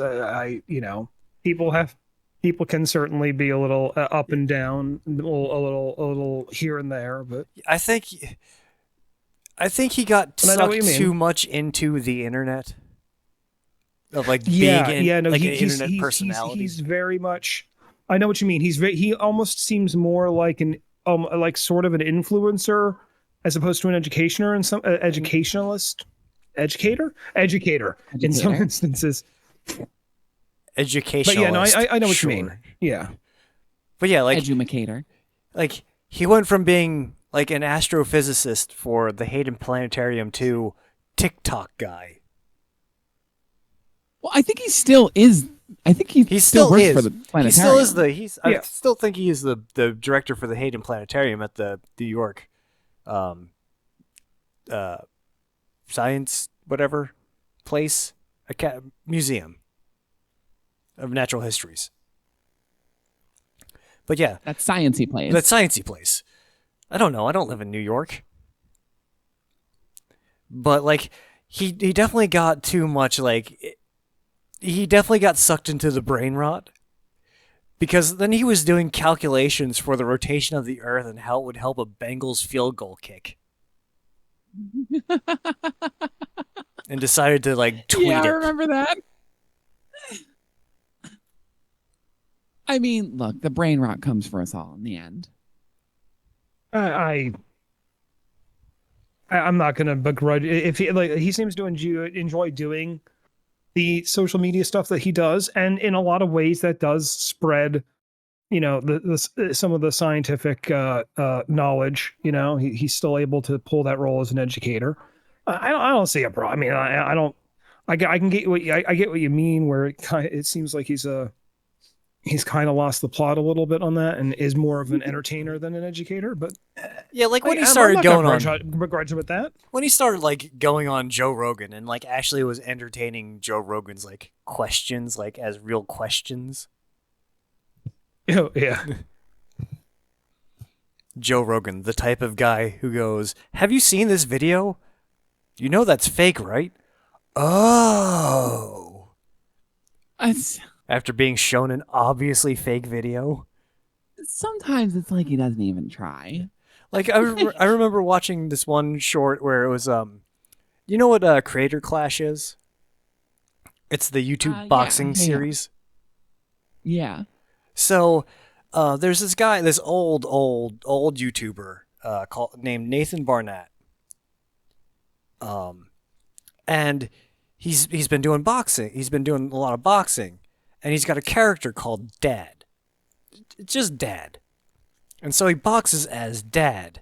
People have people can certainly be a little up and down, a little here and there, but I think he got And I know what sucked you mean. too much into the internet of like yeah, being yeah, no, like he, an he's, internet he's personality. he's very much. I know what you mean. He almost seems more like an like sort of an influencer as opposed to an educationer and some educationalist, educator in some Educator. instances. Educationalist. But yeah, no, I know what sure. you mean. Yeah. But yeah, Edumacator. like he went from being like an astrophysicist for the Hayden Planetarium to TikTok guy. Well, I think he still is. I think he still works is. for the planetarium. He still is the I Yeah. still think he is the director for the Hayden Planetarium at the New York science whatever place museum of natural histories. But yeah, that science-y place. that sciencey place. I don't know. I don't live in New York. But like he definitely got too much like he definitely got sucked into the brain rot. Because then he was doing calculations for the rotation of the earth and how it would help a Bengals field goal kick. And decided to like tweet yeah, I it. remember that. I mean, look, the brain rot comes for us all in the end. I'm not gonna begrudge if he seems to enjoy doing the social media stuff that he does, and in a lot of ways that does spread, some of the scientific knowledge. He's still able to pull that role as an educator. I don't see a problem. I mean, I don't. I can get what I get what you mean. Where it seems like he's kind of lost the plot a little bit on that, and is more of an entertainer than an educator. But Yeah, like when he I'm started not going gonna on begrudge with that. when he started like going on Joe Rogan and like actually was entertaining Joe Rogan's like questions like as real questions. Oh, yeah. Joe Rogan, the type of guy who goes, "Have you seen this video? You know that's fake, right?" Oh. It's, After being shown an obviously fake video. sometimes it's like he doesn't even try. Like I remember watching this one short where it was you know what Creator Clash is? It's the YouTube Yeah, boxing yeah. series. Yeah. So there's this guy, this old YouTuber named Nathan Barnett. And he's been doing boxing. He's been doing a lot of boxing, and he's got a character called Dad. It's just Dad. And so he boxes as Dad.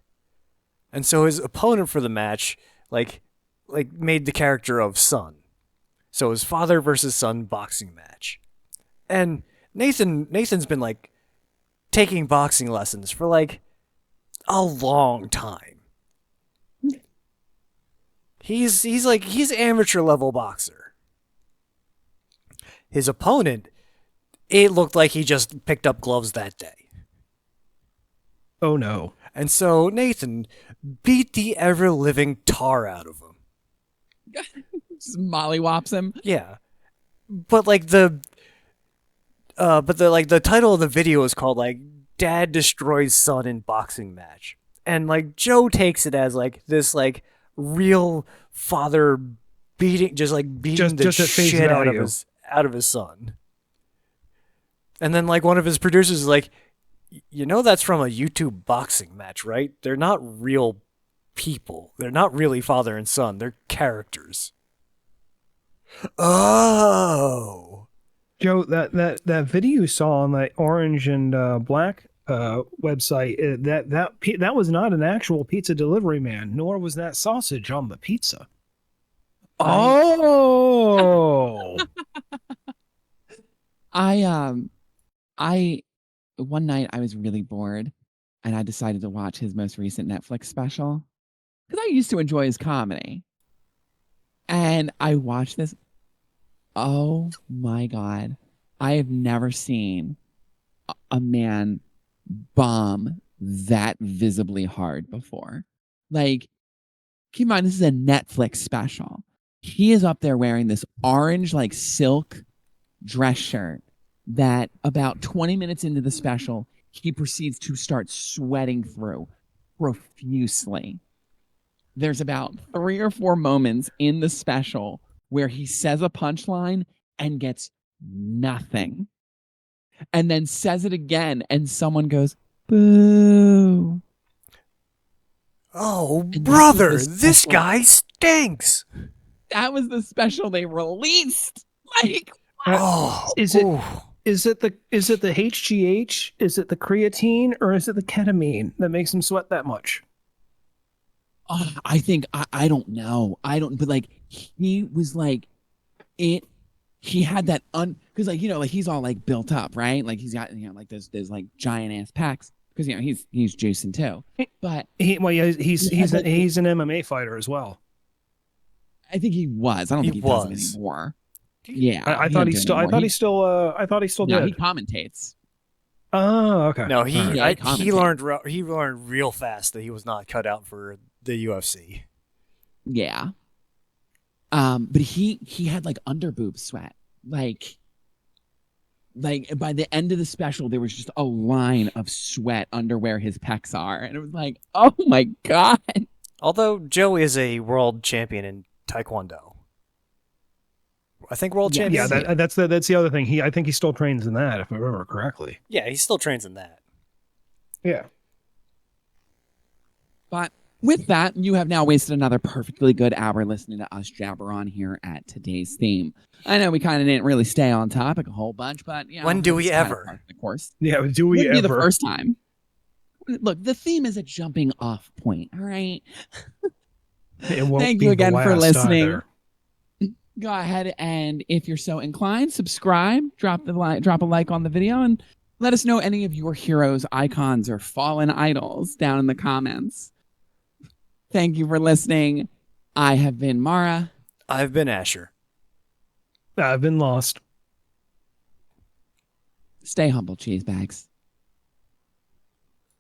And so his opponent for the match like made the character of Son. So it was father versus son boxing match. And Nathan's been like taking boxing lessons for like a long time. He's amateur level boxer. His opponent, it looked like he just picked up gloves that day. Oh no. And so Nathan beat the ever living tar out of him. Just mollywops him. Yeah. But like the title of the video is called like Dad Destroys Son in Boxing Match. And like Joe takes it as like this like real father beating Just the at face shit value. out of his son. And then like one of his producers is like, you know that's from a YouTube boxing match, right? They're not real people. They're not really father and son. They're characters. Oh. Joe, that video you saw on that orange and black website, that was not an actual pizza delivery man, nor was that sausage on the pizza. Oh. I one night I was really bored and I decided to watch his most recent Netflix special because I used to enjoy his comedy. And I watched this. Oh my God. I have never seen a man bomb that visibly hard before. Like, keep in mind, this is a Netflix special. He is up there wearing this orange, like silk dress shirt that about 20 minutes into the special, he proceeds to start sweating through profusely. There's about 3 or 4 moments in the special where he says a punchline and gets nothing. And then says it again, and someone goes, boo. Oh, And brother, that was the this special. guy stinks. That was the special they released. Like, Oh, Is it- ooh. Is it the HGH? Is it the creatine, or is it the ketamine that makes him sweat that much? I think I don't know. I don't, but like he was like it. He had that because like like he's all like built up, right? Like he's got like those like giant ass pecs because he's juicing too. But He's He had, like, he's an MMA fighter as well. I think he was. I don't He think he does was. it anymore. Yeah, I thought he doesn't still. do it anymore. I thought he still No, did. he commentates. Oh, okay. No, All right. Yeah, he he commentates. he learned real fast that he was not cut out for the UFC. Yeah. But he had like underboob sweat. Like by the end of the special, there was just a line of sweat under where his pecs are, and it was like, oh my god. Although Joey is a world champion in Taekwondo. I think world Yes. champion. Yeah, that's the other thing. I think he still trains in that, if I remember correctly. Yeah, he still trains in that. Yeah. But with that, you have now wasted another perfectly good hour listening to us jabber on here at today's theme. I know we kind of didn't really stay on topic a whole bunch, but When do we it's kind of ever? part of the course. Yeah. Do we Wouldn't ever? be the first time. Look, the theme is a jumping off point. All right. It won't Thank be you the again for last listening. either. Go ahead and if you're so inclined, subscribe, drop a like on the video, and let us know any of your heroes, icons, or fallen idols down in the comments. Thank you for listening. I have been Mara. I've been Asher. I've been lost. Stay humble, cheese bags.